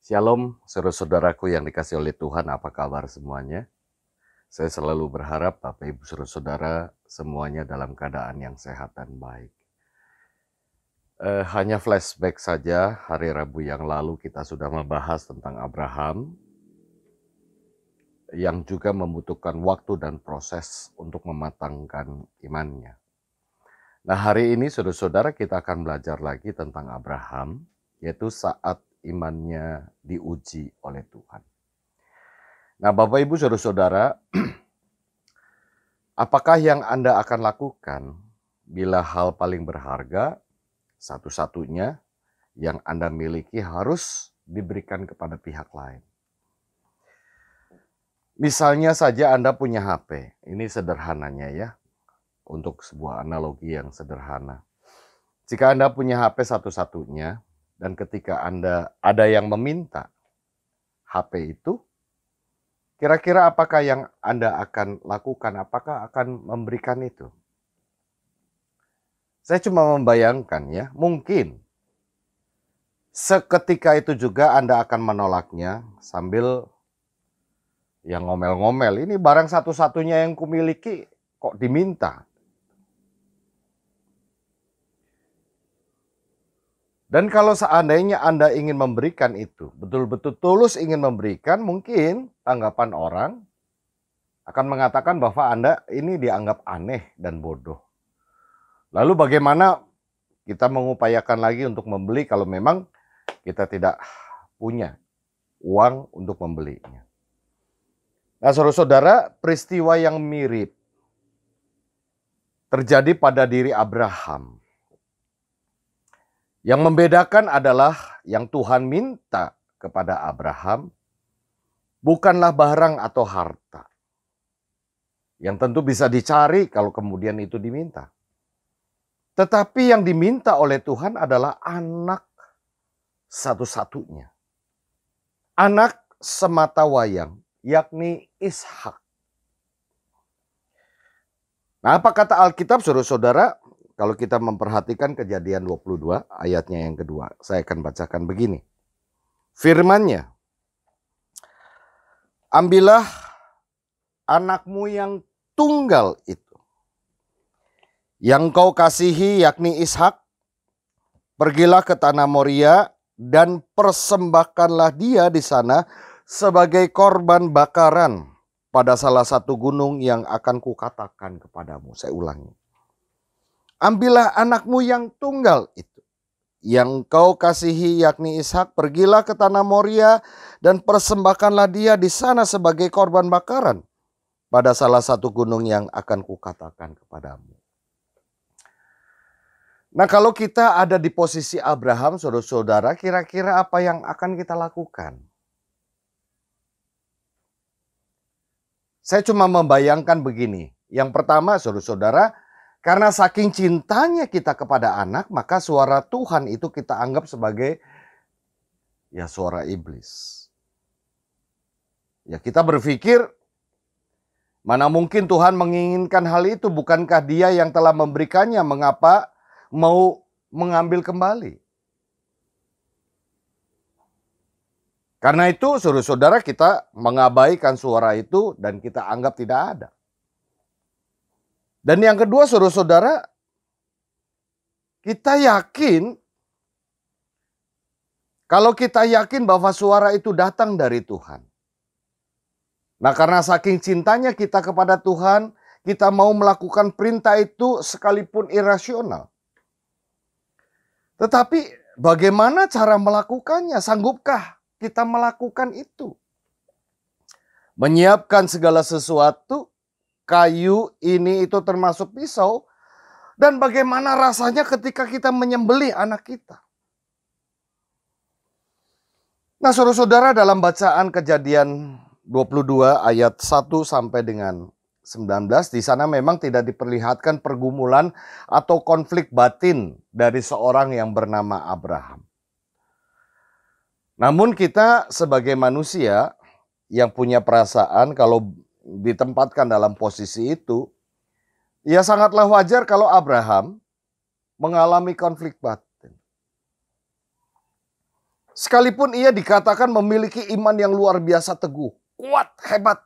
Shalom, saudara-saudaraku yang dikasih oleh Tuhan, apa kabar semuanya? Saya selalu berharap Bapak Ibu saudara-saudara semuanya dalam keadaan yang sehat dan baik. Hanya flashback saja, hari Rabu yang lalu kita sudah membahas tentang Abraham yang juga membutuhkan waktu dan proses untuk mematangkan imannya. Nah, hari ini saudara-saudara kita akan belajar lagi tentang Abraham, yaitu saat imannya diuji oleh Tuhan. Nah, Bapak Ibu saudara-saudara, apakah yang Anda akan lakukan bila hal paling berharga, satu-satunya yang Anda miliki harus diberikan kepada pihak lain? Misalnya saja Anda punya HP, ini sederhananya ya, untuk sebuah analogi yang sederhana. Jika Anda punya HP satu-satunya, dan ketika Anda ada yang meminta HP itu, kira-kira apakah yang Anda akan lakukan? Apakah akan memberikan itu? Saya cuma membayangkan ya, mungkin seketika itu juga Anda akan menolaknya sambil yang ngomel-ngomel. Ini barang satu-satunya yang kumiliki kok diminta. Dan kalau seandainya Anda ingin memberikan itu, betul-betul tulus ingin memberikan, mungkin tanggapan orang akan mengatakan bahwa Anda ini dianggap aneh dan bodoh. Lalu bagaimana kita mengupayakan lagi untuk membeli kalau memang kita tidak punya uang untuk membelinya? Nah, saudara-saudara, peristiwa yang mirip terjadi pada diri Abraham. Yang membedakan adalah yang Tuhan minta kepada Abraham bukanlah barang atau harta. Yang tentu bisa dicari kalau kemudian itu diminta. Tetapi yang diminta oleh Tuhan adalah anak satu-satunya. Anak semata wayang, yakni Ishak. Nah, apa kata Alkitab, saudara-saudara? Kalau kita memperhatikan Kejadian 22 ayatnya yang kedua, saya akan bacakan begini. Firman-Nya, ambillah anakmu yang tunggal itu, yang kau kasihi yakni Ishak, pergilah ke tanah Moria dan persembahkanlah dia di sana sebagai korban bakaran pada salah satu gunung yang akan kukatakan kepadamu. Saya ulangi. Ambillah anakmu yang tunggal itu, yang kau kasihi yakni Ishak, pergilah ke tanah Moria dan persembahkanlah dia di sana sebagai korban bakaran pada salah satu gunung yang akan kukatakan kepadamu. Nah, kalau kita ada di posisi Abraham, saudara-saudara, kira-kira apa yang akan kita lakukan? Saya cuma membayangkan begini. Yang pertama, saudara-saudara, karena saking cintanya kita kepada anak, maka suara Tuhan itu kita anggap sebagai ya suara iblis. Ya, kita berpikir, mana mungkin Tuhan menginginkan hal itu, bukankah Dia yang telah memberikannya, mengapa mau mengambil kembali? Karena itu, saudara-saudara, kita mengabaikan suara itu dan kita anggap tidak ada. Dan yang kedua, saudara-saudara, kita yakin, kalau kita yakin bahwa suara itu datang dari Tuhan. Nah, karena saking cintanya kita kepada Tuhan, kita mau melakukan perintah itu sekalipun irasional. Tetapi bagaimana cara melakukannya? Sanggupkah kita melakukan itu? Menyiapkan segala sesuatu, kayu ini itu termasuk pisau, dan bagaimana rasanya ketika kita menyembelih anak kita. Nah, saudara-saudara, dalam bacaan Kejadian 22 ayat 1 sampai dengan 19, di sana memang tidak diperlihatkan pergumulan atau konflik batin dari seorang yang bernama Abraham. Namun kita sebagai manusia yang punya perasaan, kalau ditempatkan dalam posisi itu, ya sangatlah wajar kalau Abraham mengalami konflik batin. Sekalipun ia dikatakan memiliki iman yang luar biasa teguh, kuat, hebat.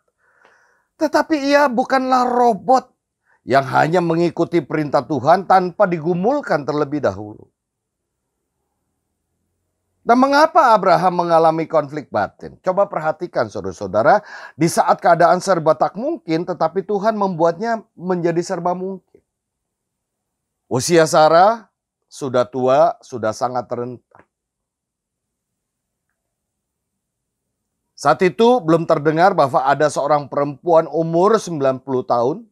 Tetapi ia bukanlah robot yang hanya mengikuti perintah Tuhan tanpa digumulkan terlebih dahulu. Dan mengapa Abraham mengalami konflik batin? Coba perhatikan saudara-saudara, di saat keadaan serba tak mungkin, tetapi Tuhan membuatnya menjadi serba mungkin. Usia Sarah sudah tua, sudah sangat renta. Saat itu belum terdengar bahwa ada seorang perempuan umur 90 tahun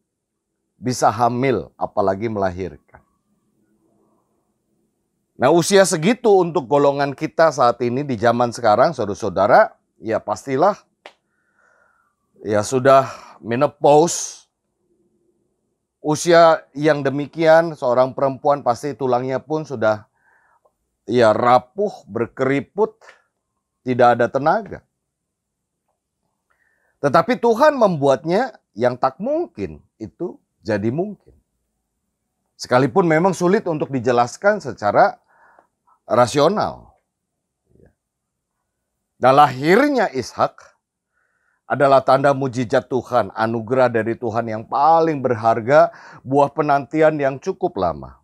bisa hamil, apalagi melahirkan. Nah, usia segitu untuk golongan kita saat ini di zaman sekarang, saudara-saudara, ya pastilah ya sudah menopause. Usia yang demikian, seorang perempuan pasti tulangnya pun sudah ya rapuh, berkeriput, tidak ada tenaga. Tetapi Tuhan membuatnya yang tak mungkin itu jadi mungkin. Sekalipun memang sulit untuk dijelaskan secara rasional. Dan lahirnya Ishak adalah tanda mujizat Tuhan, anugerah dari Tuhan yang paling berharga, buah penantian yang cukup lama.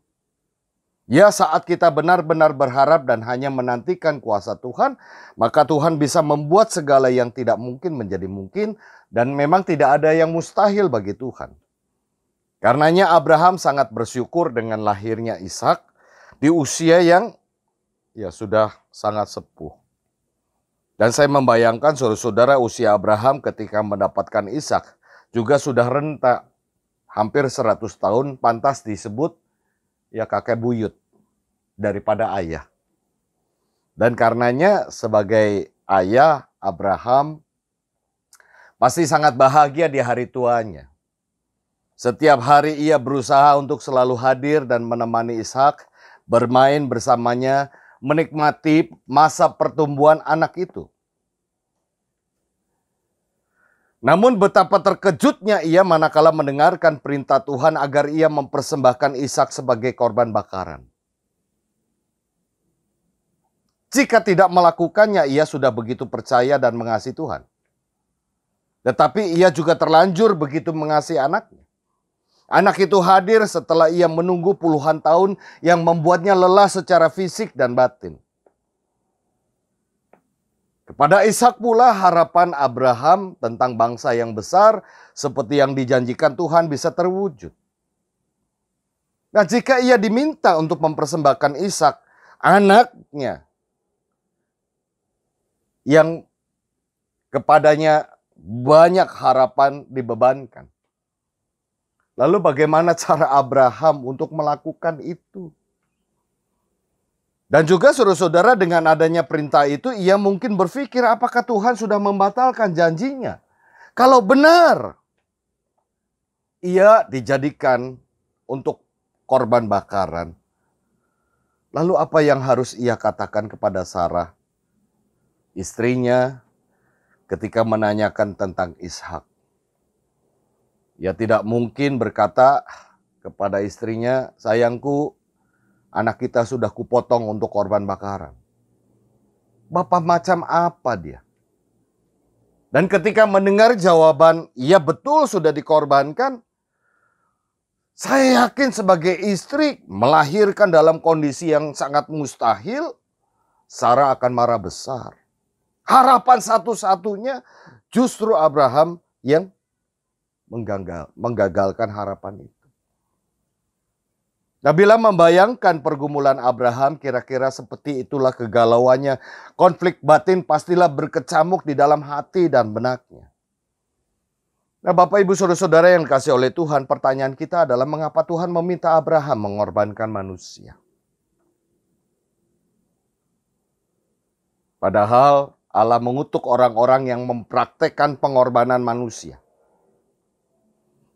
Ya, saat kita benar-benar berharap dan hanya menantikan kuasa Tuhan, maka Tuhan bisa membuat segala yang tidak mungkin menjadi mungkin, dan memang tidak ada yang mustahil bagi Tuhan. Karenanya Abraham sangat bersyukur dengan lahirnya Ishak di usia yang ya sudah sangat sepuh. Dan saya membayangkan saudara-saudara, usia Abraham ketika mendapatkan Ishak juga sudah renta, hampir 100 tahun, pantas disebut ya kakek buyut daripada ayah. Dan karenanya sebagai ayah, Abraham pasti sangat bahagia di hari tuanya. Setiap hari ia berusaha untuk selalu hadir dan menemani Ishak, bermain bersamanya, menikmati masa pertumbuhan anak itu. Namun betapa terkejutnya ia manakala mendengarkan perintah Tuhan agar ia mempersembahkan Ishak sebagai korban bakaran. Jika tidak melakukannya, ia sudah begitu percaya dan mengasihi Tuhan. Tetapi ia juga terlanjur begitu mengasihi anaknya. Anak itu hadir setelah ia menunggu puluhan tahun yang membuatnya lelah secara fisik dan batin. Kepada Ishak pula harapan Abraham tentang bangsa yang besar seperti yang dijanjikan Tuhan bisa terwujud. Nah, jika ia diminta untuk mempersembahkan Ishak, anaknya yang kepadanya banyak harapan dibebankan. Lalu bagaimana cara Abraham untuk melakukan itu? Dan juga saudara-saudara, dengan adanya perintah itu, ia mungkin berpikir apakah Tuhan sudah membatalkan janjinya. Kalau benar, ia dijadikan untuk korban bakaran. Lalu apa yang harus ia katakan kepada Sarah, istrinya, ketika menanyakan tentang Ishak? Ia tidak mungkin berkata kepada istrinya, sayangku, anak kita sudah kupotong untuk korban bakaran. Bapak macam apa dia? Dan ketika mendengar jawaban, iya betul sudah dikorbankan. Saya yakin sebagai istri melahirkan dalam kondisi yang sangat mustahil, Sarah akan marah besar. Harapan satu-satunya justru Abraham yang menggagalkan harapan itu. Nah, bila membayangkan pergumulan Abraham, kira-kira seperti itulah kegalauannya. Konflik batin pastilah berkecamuk di dalam hati dan benaknya. Nah, Bapak, Ibu, Saudara-saudara yang dikasihi oleh Tuhan, pertanyaan kita adalah mengapa Tuhan meminta Abraham mengorbankan manusia? Padahal Allah mengutuk orang-orang yang mempraktekkan pengorbanan manusia.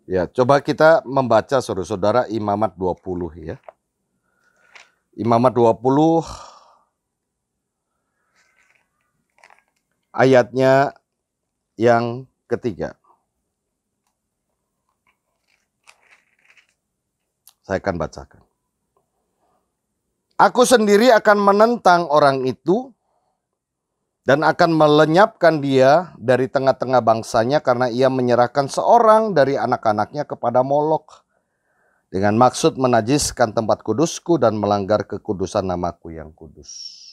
Ya, coba kita membaca saudara-saudara Imamat 20 ya. Imamat 20 ayatnya yang ketiga. Saya akan bacakan. Aku sendiri akan menentang orang itu dan akan melenyapkan dia dari tengah-tengah bangsanya karena ia menyerahkan seorang dari anak-anaknya kepada Molok dengan maksud menajiskan tempat kudusku dan melanggar kekudusan namaku yang kudus.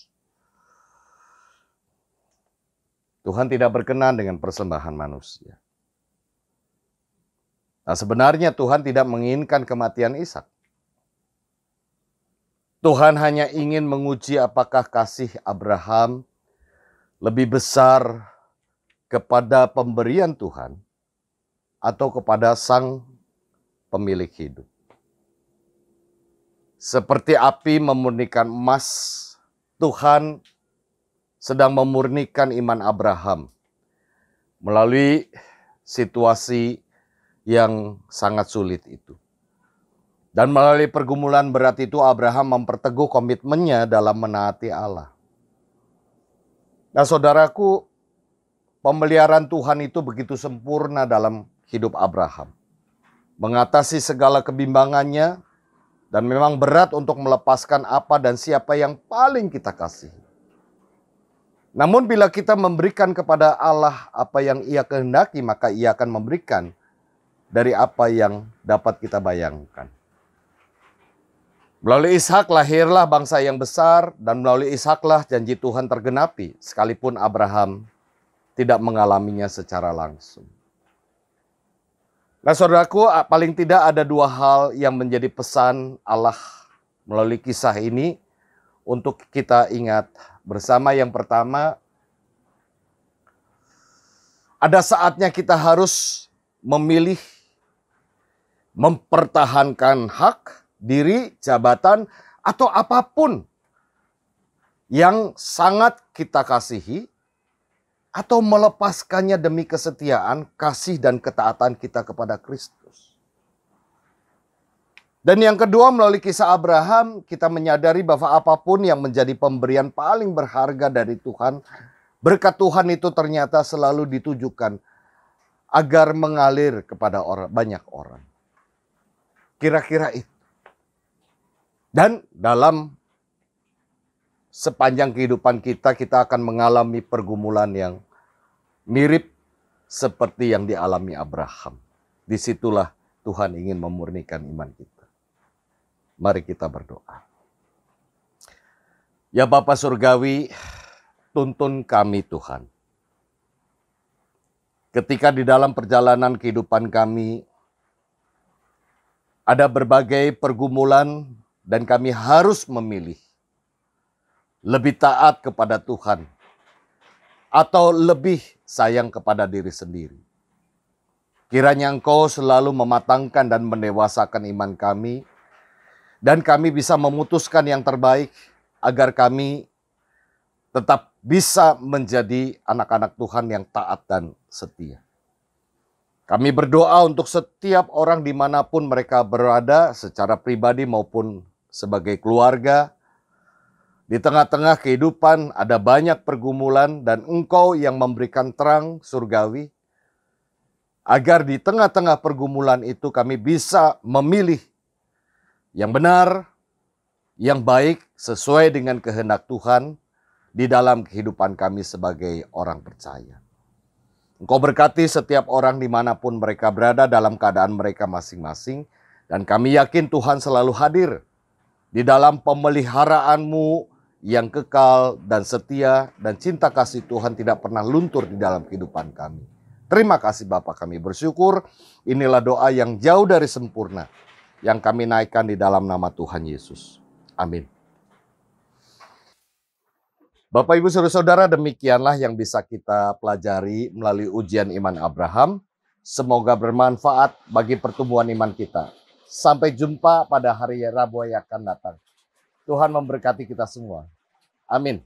Tuhan tidak berkenan dengan persembahan manusia. Nah, sebenarnya Tuhan tidak menginginkan kematian Ishak. Tuhan hanya ingin menguji apakah kasih Abraham lebih besar kepada pemberian Tuhan atau kepada sang pemilik hidup. Seperti api memurnikan emas, Tuhan sedang memurnikan iman Abraham melalui situasi yang sangat sulit itu. Dan melalui pergumulan berat itu Abraham memperteguh komitmennya dalam menaati Allah. Nah, saudaraku, pemeliharaan Tuhan itu begitu sempurna dalam hidup Abraham. Mengatasi segala kebimbangannya dan memang berat untuk melepaskan apa dan siapa yang paling kita kasihi. Namun bila kita memberikan kepada Allah apa yang Ia kehendaki, maka Ia akan memberikan dari apa yang dapat kita bayangkan. Melalui Ishak lahirlah bangsa yang besar dan melalui Ishaklah janji Tuhan tergenapi sekalipun Abraham tidak mengalaminya secara langsung. Nah, saudaraku, paling tidak ada dua hal yang menjadi pesan Allah melalui kisah ini untuk kita ingat bersama. Yang pertama, ada saatnya kita harus memilih mempertahankan hak, diri, jabatan, atau apapun yang sangat kita kasihi, atau melepaskannya demi kesetiaan, kasih, dan ketaatan kita kepada Kristus. Dan yang kedua, melalui kisah Abraham, kita menyadari bahwa apapun yang menjadi pemberian paling berharga dari Tuhan, berkat Tuhan itu ternyata selalu ditujukan agar mengalir kepada banyak orang. Kira-kira itu. Dan dalam sepanjang kehidupan kita, kita akan mengalami pergumulan yang mirip seperti yang dialami Abraham. Disitulah Tuhan ingin memurnikan iman kita. Mari kita berdoa. Ya Bapa Surgawi, tuntun kami Tuhan. Ketika di dalam perjalanan kehidupan kami, ada berbagai pergumulan, dan kami harus memilih lebih taat kepada Tuhan atau lebih sayang kepada diri sendiri. Kiranya Engkau selalu mematangkan dan mendewasakan iman kami, dan kami bisa memutuskan yang terbaik agar kami tetap bisa menjadi anak-anak Tuhan yang taat dan setia. Kami berdoa untuk setiap orang dimanapun mereka berada, secara pribadi maupun sebagai keluarga. Di tengah-tengah kehidupan ada banyak pergumulan dan Engkau yang memberikan terang surgawi. Agar di tengah-tengah pergumulan itu kami bisa memilih yang benar, yang baik sesuai dengan kehendak Tuhan di dalam kehidupan kami sebagai orang percaya. Engkau berkati setiap orang dimanapun mereka berada dalam keadaan mereka masing-masing. Dan kami yakin Tuhan selalu hadir di dalam pemeliharaanmu yang kekal dan setia, dan cinta kasih Tuhan tidak pernah luntur di dalam kehidupan kami. Terima kasih Bapa, kami bersyukur. Inilah doa yang jauh dari sempurna yang kami naikkan di dalam nama Tuhan Yesus. Amin. Bapak Ibu Saudara-saudara, demikianlah yang bisa kita pelajari melalui ujian iman Abraham. Semoga bermanfaat bagi pertumbuhan iman kita. Sampai jumpa pada hari Rabu yang akan datang. Tuhan memberkati kita semua. Amin.